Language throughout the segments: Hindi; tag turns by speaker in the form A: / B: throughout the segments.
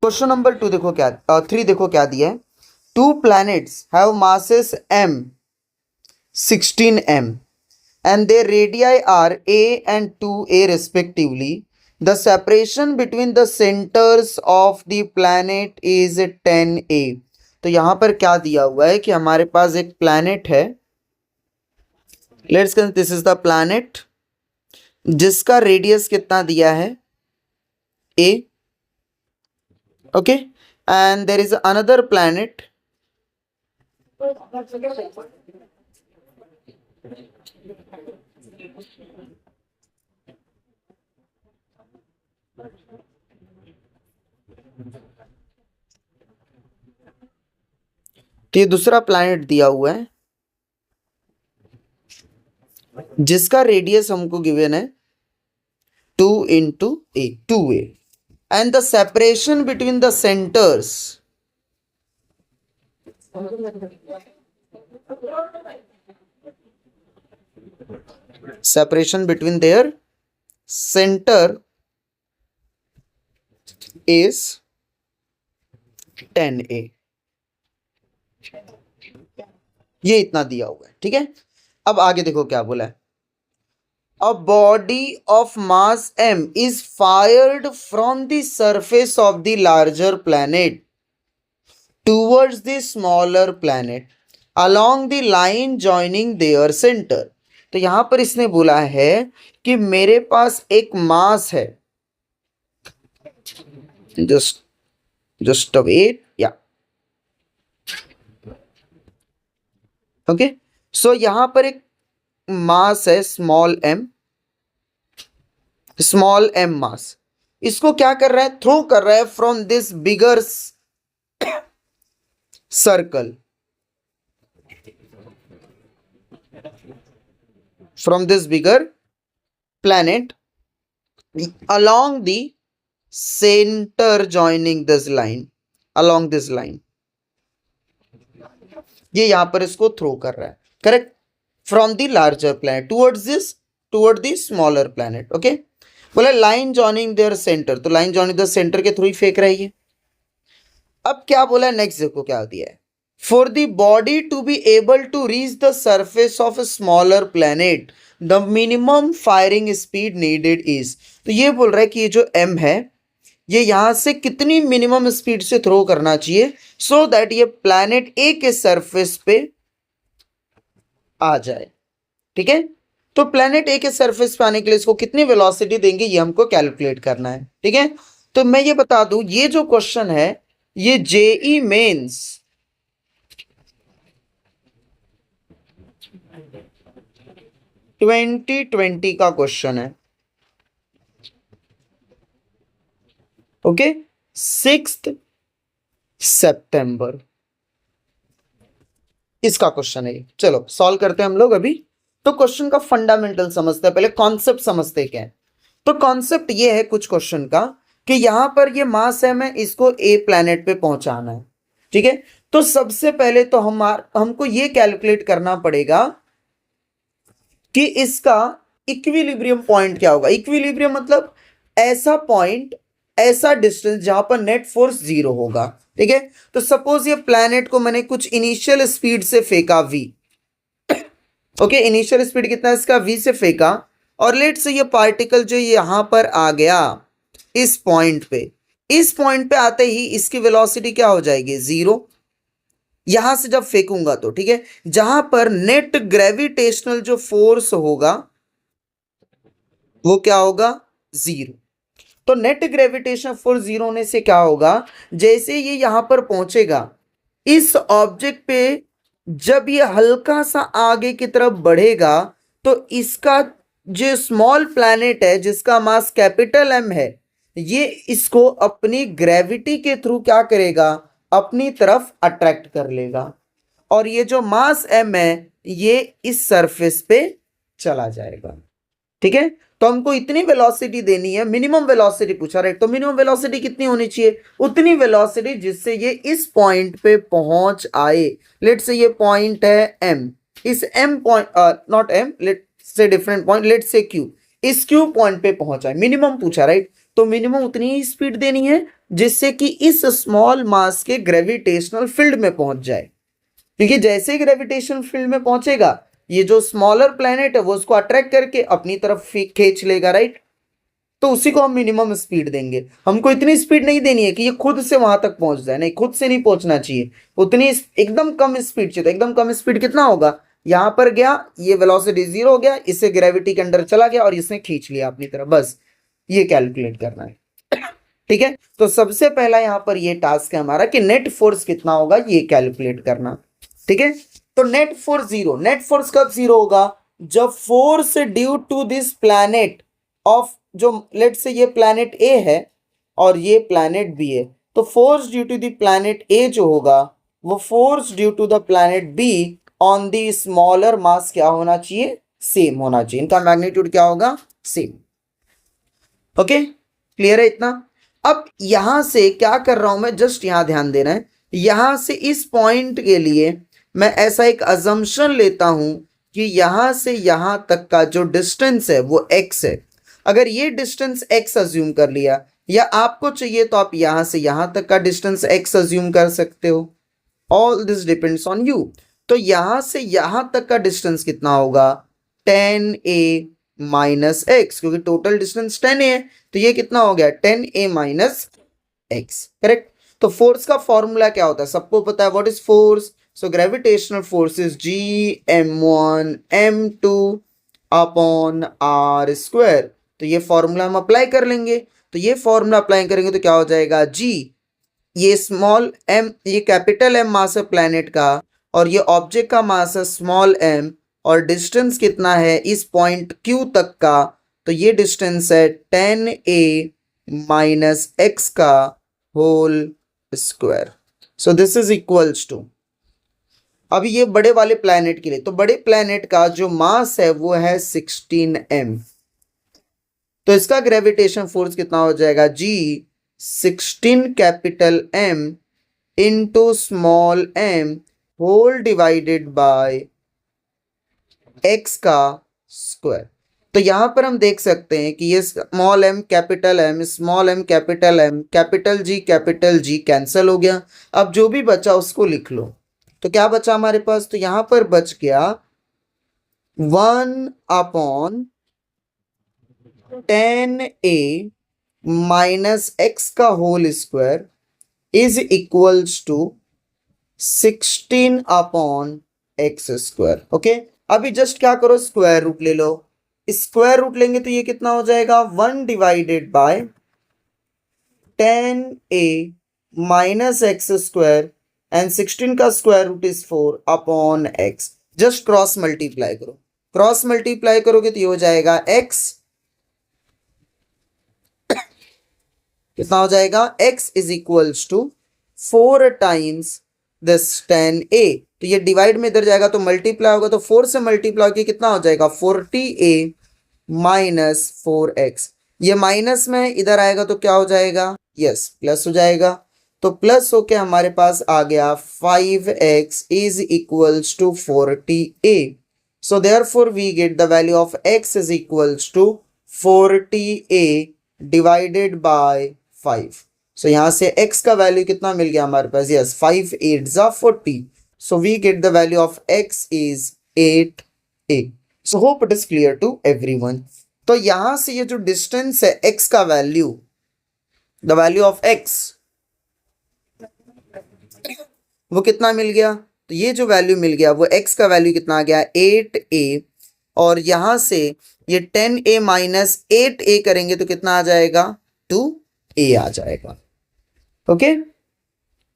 A: क्वेश्चन नंबर 2 देखो क्या 3 देखो क्या दिया है। 2 planets have masses m 16m and their radii are a and 2a respectively. The separation between the centers of the planet is 10a. तो यहां पर क्या दिया हुआ है कि हमारे पास एक प्लैनेट है, let's consider this is the planet जिसका रेडियस कितना दिया है a, okay, and there is another planet तो ये दूसरा प्लैनेट दिया हुआ है जिसका रेडियस हमको गिवन है 2 into a 2a and the separation between the centers their center is 10a. ये इतना दिया हुआ है, ठीक है। अब आगे देखो क्या बोला है। A body of mass m is fired from the surface of the larger planet towards the smaller planet along the line joining their center. तो यहां पर इसने बोला है कि मेरे पास एक मास है, just wait, yeah, ओके। सो यहां पर एक मास है स्मॉल एम मास, इसको क्या कर रहा है, थ्रो कर रहा है from this bigger circle, from this bigger planet along the center joining this line, along this line. ये यहां पर इसको थ्रो कर रहा है, correct, from the larger planet toward the smaller planet, okay. बोला लाइन जॉइनिंग देयर सेंटर, तो लाइन जॉइनिंग द सेंटर के थ्रू ही फेंक रही है। अब क्या बोला है नेक्स्ट, देखो क्या दिया है। For the body to be able to reach the surface of a smaller planet the minimum firing speed needed is. तो ये बोल रहा है कि ये जो m है ये यहां से कितनी मिनिमम स्पीड से थ्रो करना चाहिए सो दैट ये प्लैनेट ए के सरफेस पे आ जाए, ठीक है। तो प्लैनेट ए के सरफेस पे आने के लिए इसको कितनी वेलोसिटी देंगे ये हमको कैलकुलेट करना है, ठीक है। तो मैं ये बता दूं ये जो क्वेश्चन है ये जेई मेंस 2020 का क्वेश्चन है, ओके, 6 सितंबर इसका क्वेश्चन है। चलो सॉल्व करते हैं हम लोग अभी। तो क्वेश्चन का फंडामेंटल समझते हैं, पहले कॉन्सेप्ट समझते क्या है। तो कॉन्सेप्ट ये है कुछ क्वेश्चन का कि यहां पर ये मास है, मैं इसको ए प्लैनेट पे पहुंचाना है, ठीक है। तो सबसे पहले तो हमको ये कैलकुलेट करना पड़ेगा कि इसका इक्विलिब्रियम पॉइंट क्या होगा। इक्विलिब्रियम मतलब ऐसा पॉइंट, ऐसा डिस्टेंस जहां पर नेट फोर्स 0 होगा, ठीक है। तो सपोज ये प्लैनेट को मैंने कुछ इनिशियल स्पीड से फेंका v, ओके, इनिशियल स्पीड कितना है इसका v से फेंका, और लेट से ये पार्टिकल जो यहां पर आ गया इस पॉइंट पे आते ही इसकी वेलोसिटी क्या हो जाएगी 0, यहां से जब फेंकूंगा तो, ठीक है। जहां पर नेट ग्रेविटेशनल जो फोर्स होगा वो क्या होगा 0। तो नेट ग्रेविटेशन फोर्स 0 होने से क्या होगा, जैसे ये यहां पर पहुंचेगा इस ऑब्जेक्ट पे, जब ये हल्का सा आगे की तरफ बढ़ेगा तो इसका जो स्मॉल प्लैनेट है जिसका मास कैपिटल M है ये इसको अपनी ग्रेविटी के थ्रू क्या करेगा, अपनी तरफ अट्रैक्ट कर लेगा, और ये जो मास M है ये इस सरफेस पे चला जाएगा, ठीक है। तो हमको इतनी वेलोसिटी देनी है, मिनिमम वेलोसिटी पूछा, राइट। तो मिनिमम वेलोसिटी कितनी होनी चाहिए, उतनी वेलोसिटी जिससे ये इस पॉइंट पे पहुंच आए। लेट से ये पॉइंट है M, इस M point, not M, let say different point, let say Q, इस Q पॉइंट पे पहुंच आए, मिनिमम पूछा, राइट। तो मिनिमम उतनी ही स्पीड देनी है जिससे कि इस स्मॉल मास के ग्रेविटेशनल फील्ड में पहुंच जाए, क्योंकि जैसे ही ग्रेविटेशनल फील्ड में पहुंचेगा ये जो स्मॉलर प्लेनेट है वो उसको अट्रैक्ट करके अपनी तरफ खींच लेगा, राइट। तो उसी को हम मिनिमम स्पीड देंगे। हमको इतनी स्पीड नहीं देनी है कि ये खुद से वहां तक पहुंच जाए, नहीं, खुद से नहीं पहुंचना चाहिए, उतनी एकदम कम स्पीड चाहिए। तो एकदम कम स्पीड कितना होगा, यहां पर गया, ये वेलोसिटी 0 हो गया, इससे ग्रेविटी के अंदर चला गया और इसने खींच लिया अपनी तरफ, बस ये कैलकुलेट करना है। ठीक है, तो सबसे पहला यहां पर ये टास्क है हमारा कि नेट फोर्स कितना होगा ये कैलकुलेट करना। ठीक है, तो नेट फोर्स 0, नेट फोर्स कब 0 होगा, जब force due to this planet of, जो लेट से ये प्लैनेट ए है और ये प्लैनेट बी है, तो force due to the planet A जो होगा वो force due to the planet B on the smaller mass क्या होना चाहिए, सेम होना चाहिए, इनका मैग्नीट्यूड क्या होगा, सेम। ओके, क्लियर है इतना। अब यहां से क्या कर रहा हूं मैं, जस्ट यहां ध्यान देना है, यहां से इस पॉइंट के लिए मैं ऐसा एक अजम्पशन लेता हूं कि यहां से यहां तक का जो डिस्टेंस है वो x है। अगर ये डिस्टेंस x अज्यूम कर लिया, या आपको चाहिए तो आप यहां से यहां तक का डिस्टेंस x अज्यूम कर सकते हो, all this depends on you. तो यहां से यहां तक का डिस्टेंस कितना होगा, 10a माइनस एक्स, क्योंकि टोटल डिस्टेंस 10a है, तो ये कितना हो गया 10a माइनस एक्स, करेक्ट। तो फोर्स का फॉर्मूला क्या होता है, सबको पता है, what is force, so gravitational force is Gm1 m2 upon r square. तो ये फॉर्मूला हम अप्लाई कर लेंगे, तो ये फॉर्मूला अप्लाई करेंगे तो क्या हो जाएगा, G, ये स्मॉल m, ये कैपिटल M मास है प्लैनेट का, और ये ऑब्जेक्ट का मास है स्मॉल m, और डिस्टेंस कितना है इस पॉइंट Q तक का, तो ये डिस्टेंस है 10a माइनस एक्स का whole square. So this is equals to, अभी ये बड़े वाले प्लैनेट के लिए, तो बड़े प्लैनेट का जो मास है वो है 16m, तो इसका ग्रेविटेशन फोर्स कितना हो जाएगा, G 16 capital M into small m whole divided by x का स्क्वायर। तो यहां पर हम देख सकते हैं कि ये small m capital M, small m capital M, capital G cancel हो गया। अब जो भी बचा उसको लिख लो, तो क्या बचा हमारे पास, तो यहां पर बच गया 1 अपॉन 10a माइनस एक्स का whole square is equals to 16 upon x square. Okay, अभी जस्ट क्या करो, स्क्वायर रूट ले लो, स्क्वायर रूट लेंगे तो ये कितना हो जाएगा 1 divided by 10a minus x square and 16 का square root is 4 upon x. Just cross multiply करो, क्रॉस मल्टीप्लाई करोगे तो ये हो जाएगा x, कितना हो जाएगा, x is equals to 4 times this 10a, तो ये डिवाइड में इधर जाएगा तो मल्टीप्लाई होगा, तो 4 से मल्टीप्लाई होकर कितना हो जाएगा 40a माइनस 4x, ये माइनस में इधर आएगा तो क्या हो जाएगा, यस प्लस हो जाएगा, तो प्लस होके हमारे पास आ गया 5x is equals to 40a। So therefore we get the value of x is equals to 40a divided by 5। So यहां से x का वैल्यू कितना मिल गया हमारे पास, यस 5 8 जा 40, so we get the value of x is 8a। So hope it is clear to everyone. तो यहां से ये जो डिस्टेंस है x का वैल्यू, द वैल्यू ऑफ x वो कितना मिल गया, तो ये जो वैल्यू मिल गया वो x का वैल्यू कितना आ गया 8a, और यहां से ये 10a माइनस 8a करेंगे तो कितना आ जाएगा 2a आ जाएगा। Okay,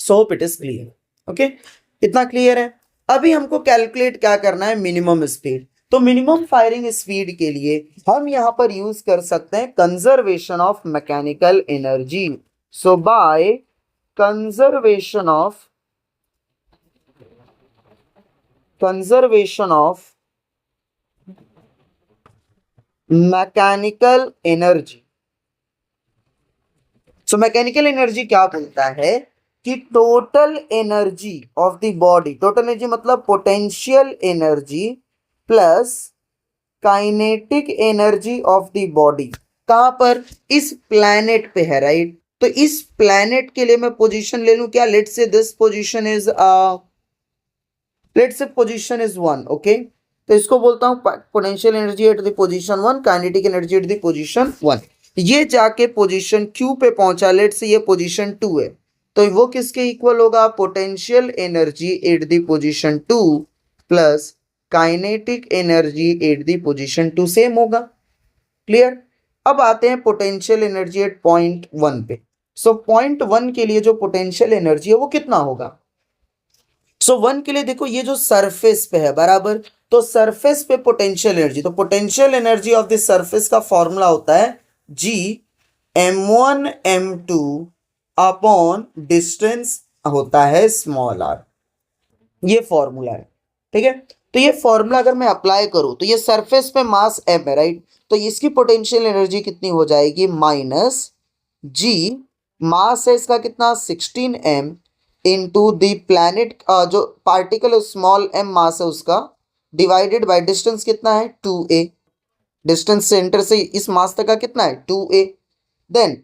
A: so hope it is clear. Okay, इतना क्लियर है। अभी हमको कैलकुलेट क्या करना है, मिनिमम स्पीड। तो मिनिमम फायरिंग स्पीड के लिए हम यहां पर यूज कर सकते हैं conservation of mechanical energy. So by conservation of mechanical energy. So mechanical energy क्या बोलता है कि total energy of the body, total energy मतलब potential energy plus kinetic energy of the body, कहां पर, इस प्लैनेट पे है, राइट। तो इस प्लैनेट के लिए मैं पोजीशन ले लूं क्या, let's say this position is let's say position is 1, okay. तो इसको बोलता हूं potential energy at the position 1, kinetic energy at the position 1। ये जाके पोजीशन Q पे पहुंचा, लेट्स से ये पोजीशन 2 है, तो वो किसके इक्वल होगा, potential energy at the position 2 plus kinetic energy at the position 2, same होगा। क्लियर। अब आते हैं पोटेंशियल एनर्जी एट पॉइंट 1 पे। सो पॉइंट 1 के लिए जो पोटेंशियल एनर्जी है वो कितना होगा। सो 1 के लिए देखो ये जो सरफेस पे है बराबर, तो सरफेस पे पोटेंशियल एनर्जी, तो potential energy of the surface का फॉर्मूला होता है G m1 m2 upon distance होता है स्मॉल r, ये फॉर्मूला है, ठीक है। तो ये फॉर्मूला अगर मैं अप्लाई करूं तो ये सरफेस पे मास m है, राइट, तो इसकी पोटेंशियल एनर्जी कितनी हो जाएगी, माइनस G, मास है इसका कितना 16m इंटू द प्लैनेट, जो पार्टिकल स्मॉल m मास है उसका, डिवाइडेड बाय डिस्टेंस कितना है 2a, डिस्टेंस सेंटर से इस मास तक का कितना है 2a। देन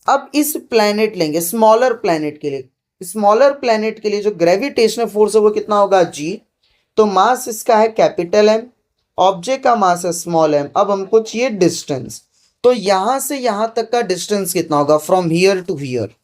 A: अब इस प्लैनेट लेंगे स्मॉलर प्लैनेट के लिए, स्मॉलर प्लैनेट के लिए जो ग्रेविटेशनल फोर्स है वो कितना होगा G, तो मास इसका है कैपिटल M, ऑब्जेक्ट का मास है स्मॉल m। अब हमको चाहिए डिस्टेंस, तो यहां से यहां तक का डिस्टेंस कितना होगा, फ्रॉम हियर टू हियर,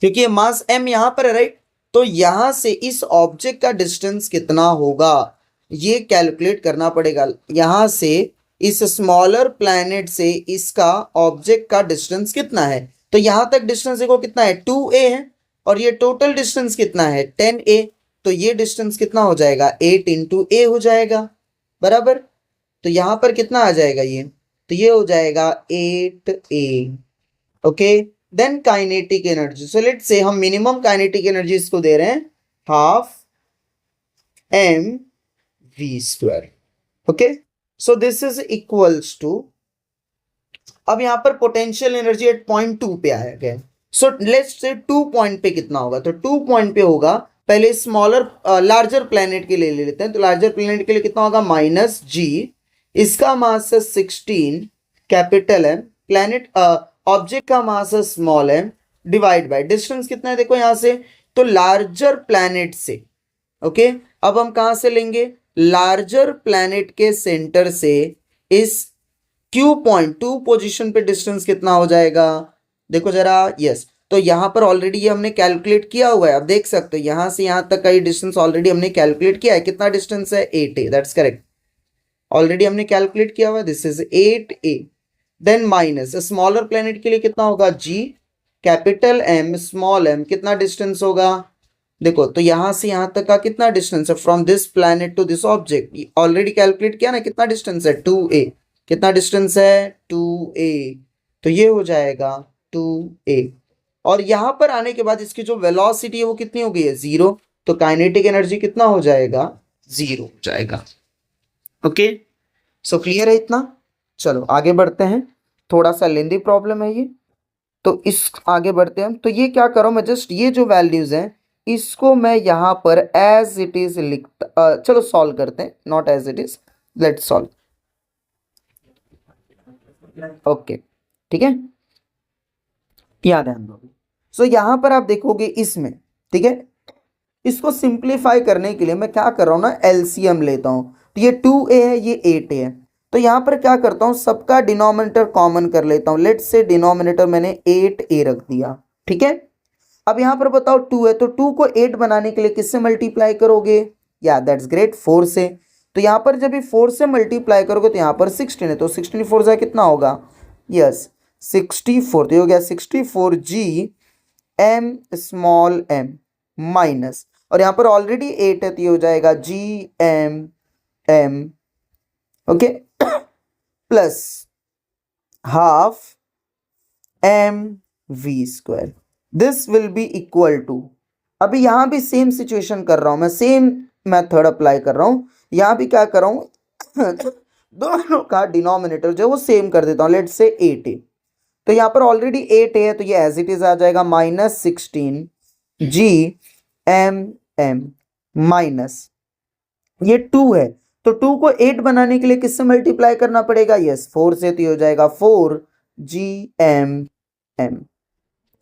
A: क्योंकि ये मास m यहां पर है, राइट, तो यहां से इस ऑब्जेक्ट का डिस्टेंस कितना होगा ये कैलकुलेट करना पड़ेगा। यहां से इस स्मॉलर प्लैनेट से इसका ऑब्जेक्ट का डिस्टेंस कितना है, तो यहां तक डिस्टेंस देखो कितना है 2a है, और ये टोटल डिस्टेंस कितना है 10a, तो ये डिस्टेंस कितना हो जाएगा 8 इंटू a हो जाएगा बराबर। तो यहां पर कितना आ जाएगा ये, तो ये हो जाएगा 8a, okay. Then kinetic energy, so let's say हम मिनिमम काइनेटिक एनर्जी इसको दे रहे हैं half mv², okay. So this is equals to, अब यहां पर पोटेंशियल एनर्जी एट पॉइंट 2 पे आया गया, सो लेट्स से 2 पॉइंट पे कितना होगा, तो 2 पॉइंट पे होगा, पहले स्मॉलर लार्जर प्लैनेट के लिए ले लेते हैं, तो लार्जर प्लैनेट के लिए कितना होगा माइनस G, इसका मास है 16 कैपिटल M, प्लैनेट ऑब्जेक्ट का मास है small m, divide by distance कितना है देखो यहां से, तो लार्जर प्लैनेट से, ओके। अब हम कहां से लेंगे, लार्जर प्लैनेट के सेंटर से इस Q पॉइंट 2 पोजीशन पे डिस्टेंस कितना हो जाएगा, देखो जरा, यस, तो यहां पर ऑलरेडी ये हमने कैलकुलेट किया हुआ है, आप देख सकते हो यहां से यहां तक का ये डिस्टेंस ऑलरेडी हमने कैलकुलेट किया है, कितना डिस्टेंस है 8a, दैट्स करेक्ट, ऑलरेडी हमने कैलकुलेट किया हुआ है, this is 8a। Then minus smaller planet के लिए कितना होगा G capital M small m, कितना डिस्टेंस होगा देखो, तो यहां से यहां तक का कितना डिस्टेंस है, from this planet to this object, already calculate किया ना, कितना डिस्टेंस है 2a, कितना डिस्टेंस है 2a, तो ये हो जाएगा 2a। और यहां पर आने के बाद इसकी जो वेलोसिटी है वो कितनी हो गई है 0, तो काइनेटिक एनर्जी कितना हो जाएगा 0 हो जाएगा, ओके। सो क्लियर है इतना, चलो आगे बढ़ते हैं, थोड़ा सा लेंदी प्रॉब्लम है ये, तो इस आगे बढ़ते हैं। तो ये क्या करो, मैं जस्ट ये जो वैल्यूज हैं इसको मैं यहाँ पर एज इट इज लिखता, चलो सॉल्व करते हैं, not as it is, let's solve, okay, ठीक है, याद है हम लोग। सो यहाँ पर आप देखोगे इसमें, ठीक है, इसको सिंप्लीफाई करने के लिए मैं क्या कर रहा हूँ ना, एलसीएम लेता हूँ, तो ये 2a है ये 8a है, तो यहाँ पर क्या करता हूँ सबका डिनोमिनेटर कॉमन कर लेता हूँ, लेट्स से डिनोमिनेटर मैंने 8a रख दिया, ठीक है। अब यहाँ पर बताओ 2 है, तो 2 को 8 बनाने के लिए किससे मल्टीप्लाई करोगे, या दैट्स ग्रेट 4 से, तो यहाँ पर जब भी 4 से मल्टीप्लाई करोगे तो यहाँ पर 16 है, तो 16 4 जा कितना होगा, यस 64, तो हो गया 64G m small m minus, और यहाँ पर ऑलरेडी 8 है तो ये हो जाएगा GM okay plus half mv², this will be equal to, अभी यहां भी सेम सिचुएशन कर रहा हूं मैं, सेम मेथड अप्लाई कर रहा हूं, यहां भी क्या कर रहा हूं दोनों का डिनोमिनेटर जो है वो सेम कर देता हूं, लेट्स से 8a, तो यहां पर ऑलरेडी 8a है तो ये एज इट इज आ जाएगा माइनस 16 GM माइनस ये 2 है, तो 2 को 8 बनाने के लिए किससे मल्टीप्लाई करना पड़ेगा, यस 4 से, तो ये हो जाएगा 4 GM एम।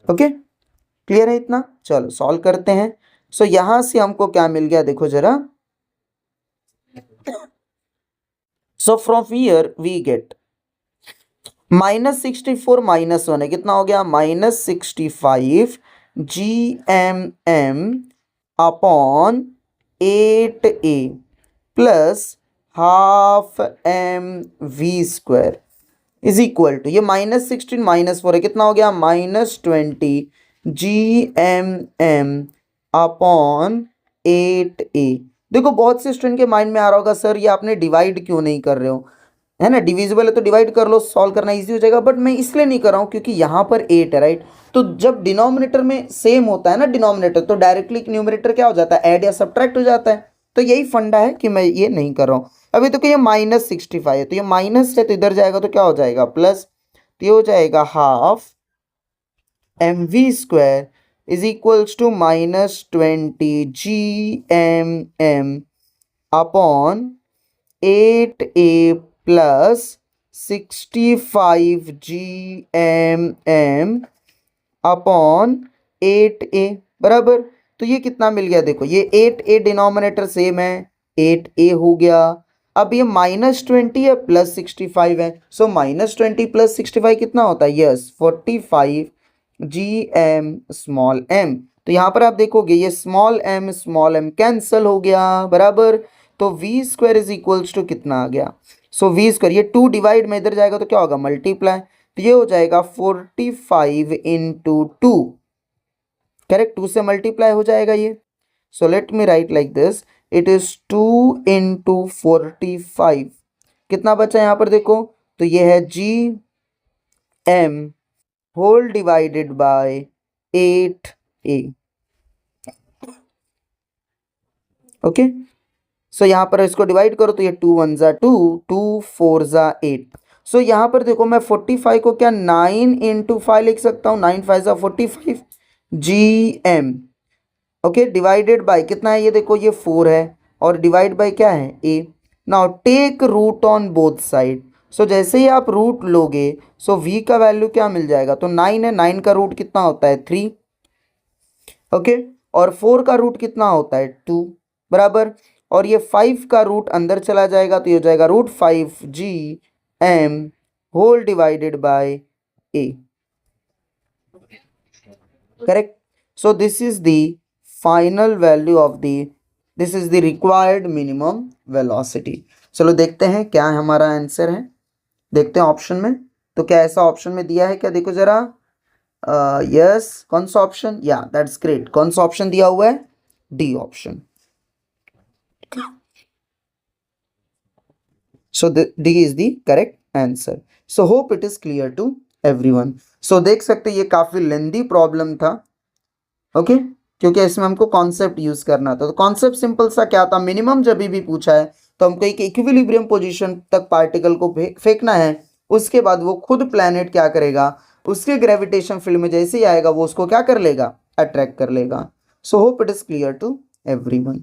A: ओके, क्लियर है इतना? चलो सॉल्व करते हैं। सो यहां से हमको क्या मिल गया देखो जरा। So from here we get -64 -1 है, कितना हो गया? -65 GMM upon 8A plus half mv² is equal to, ये -16 -4 है, कितना हो गया? -20 GMM अपॉन 8A। देखो बहुत से स्टूडेंट के माइंड में आ रहा होगा सर ये आपने डिवाइड क्यों नहीं कर रहे हो, है ना? डिविजिबल है तो डिवाइड कर लो, सॉल्व करना इजी हो जाएगा। बट मैं इसलिए नहीं कर रहा हूँ क्योंकि यहाँ पर 8 है, राइट? तो जब डिनोमिनेटर में सेम होता है ना डिनोमिनेटर, तो डायरेक्टली न्यूमरेटर क्या हो जाता है? ऐड या सब्ट्रैक्ट हो जाता है। तो यही फंडा है कि मैं ये नहीं कर रहा हूँ। अभी तो ये -65 है, तो ये माइनस है तो इधर जाएगा तो क्या हो जाएगा? प्लस। तो ये हो जाएगा half mv² is equals to -20 GMM upon 8A plus 65 GMM upon 8A बराबर। तो ये कितना मिल गया? देखो ये 8A डिनोमिनेटर सेम है, 8A हो गया। अब ये -20 है प्लस 65 है, सो -20 प्लस 65 कितना होता है? Yes 45 GM small m। तो यहाँ पर आप देखोगे ये स्मॉल m कैंसल हो गया बराबर। तो v² इज इक्वल्स टू कितना आ गया? सो v², ये 2 डिवाइड में इधर जाएगा तो क्या होगा? मल्टीप्लाई। तो ये हो जाएगा 45 इंटू 2, करेक्ट? 2 से मल्टीप्लाई हो जाएगा ये। So let me right like this, it is 2 into 45। कितना बचा यहाँ पर देखो? तो ये है GM whole divided by 8A। Okay, so यहाँ पर इसको डिवाइड करो तो ये 2 1 ज़ा 2, 2 4 ज़ा 8। सो यहाँ पर देखो मैं 45 को क्या 9 इंटू 5 लिख सकता हूँ, 9 5 ज़ा 45 GM। ओके, डिवाइडेड बाय कितना है? ये देखो ये 4 है और डिवाइड बाय क्या है? A। Now take root on both side. So जैसे ही आप रूट लोगे सो v का वैल्यू क्या मिल जाएगा? तो 9 है, 9 का रूट कितना होता है? 3। ओके, और 4 का रूट कितना होता है? 2 बराबर। और ये 5 का रूट अंदर चला जाएगा तो ये हो जाएगा √5 GM whole divided by A, correct? So this is the final value of this is the required minimum velocity. चलो देखते हैं क्या हमारा आंसर है, देखते हैं ऑप्शन में। तो क्या ऐसा ऑप्शन में दिया है क्या? देखो जरा, यस कौन सा ऑप्शन? या दैट्स ग्रेट, कौन सा ऑप्शन दिया हुआ है? D option. So D is the correct answer. So hope it is clear to everyone. So देख सकते ये काफी लेंदी प्रॉब्लम था, ओके क्योंकि इसमें हमको कॉन्सेप्ट यूज करना था। तो कॉन्सेप्ट सिंपल सा क्या था, मिनिमम जब भी पूछा है तो हमको एक इक्विलिब्रियम पोजीशन तक पार्टिकल को फेंकना है, उसके बाद वो खुद प्लैनेट क्या करेगा, उसके ग्रेविटेशन फील्ड में जैसे ही आएगा वो उसको क्या कर लेगा? अट्रैक्ट कर लेगा। So hope it is clear to everyone.